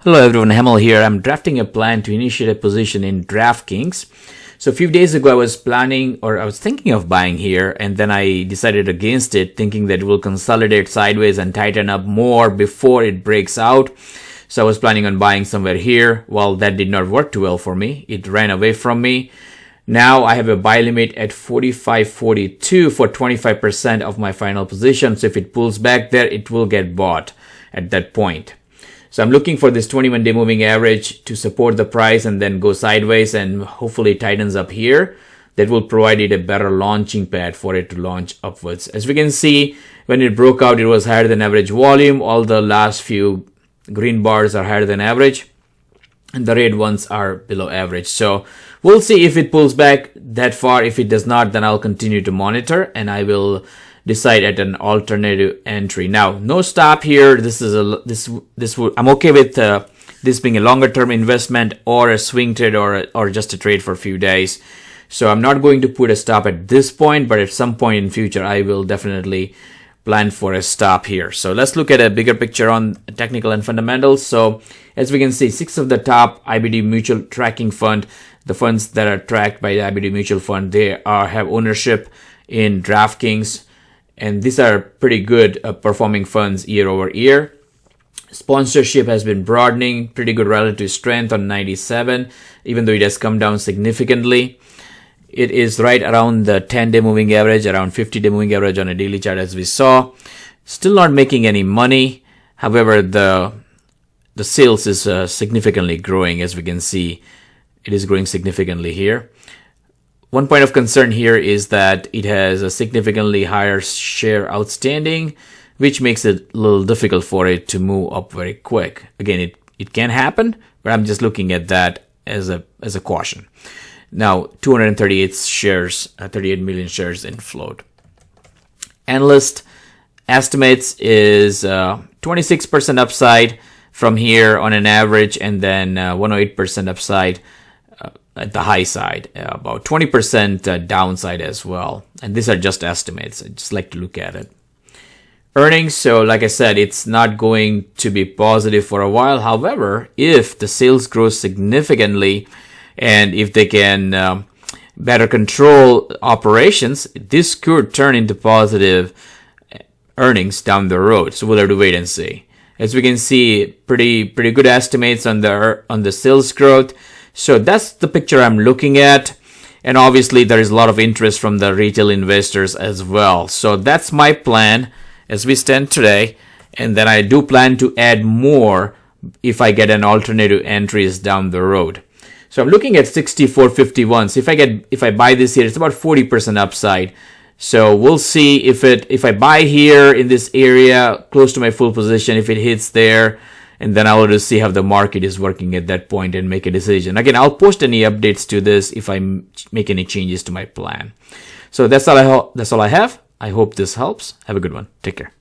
Hello everyone, Hamel here. I'm drafting a plan to initiate a position in DraftKings. So a few days ago I was thinking of buying here, and then I decided against it, thinking that it will consolidate sideways and tighten up more before it breaks out. So I was planning on buying somewhere here. Well, that did not work too well for me. It ran away from me. Now I have a buy limit at 45.42 for 25% of my final position. So if it pulls back there, it will get bought at that point. So I'm looking for this 21-day moving average to support the price and then go sideways and hopefully it tightens up here. That will provide it a better launching pad for it to launch upwards. As we can see, when it broke out, it was higher than average volume. All the last few green bars are higher than average and the red ones are below average. So we'll see if it pulls back that far. If it does not, then I'll continue to monitor and I will decide at an alternative entry. Now, no stop here. I'm okay with this being a longer term investment or a swing trade or just a trade for a few days. So I'm not going to put a stop at this point, but at some point in future, I will definitely plan for a stop here. So let's look at a bigger picture on technical and fundamentals. So as we can see, 6 of the top IBD mutual tracking fund, the funds that are tracked by the IBD mutual fund, they have ownership in DraftKings. And these are pretty good performing funds year over year. Sponsorship has been broadening, pretty good relative strength on 97, even though it has come down significantly. It is right around the 10-day moving average, around 50-day moving average on a daily chart as we saw. Still not making any money. However, the sales is significantly growing. As we can see, it is growing significantly here. One point of concern here is that it has a significantly higher share outstanding, which makes it a little difficult for it to move up very quick. Again, it can happen, but I'm just looking at that as a caution. Now, 238 shares, 38 million shares in float. Analyst Estimates is 26% upside from here on an average, and then 108% upside at the high side, about 20% downside as well. And these are just estimates. I just like to look at it. Earnings, so like I said, it's not going to be positive for a while. However, if the sales grow significantly and if they can better control operations, this could turn into positive earnings down the road. So we'll have to wait and see. As we can see, pretty good estimates on the sales growth. So that's the picture I'm looking at. And obviously there is a lot of interest from the retail investors as well. So that's my plan as we stand today. And then I do plan to add more if I get an alternative entries down the road. So I'm looking at 64.51. So if I buy this here, it's about 40% upside. So we'll see if I buy here in this area close to my full position, if it hits there. And then I will just see how the market is working at that point and make a decision. Again, I'll post any updates to this if I make any changes to my plan. So that's all I have. I hope this helps. Have a good one. Take care.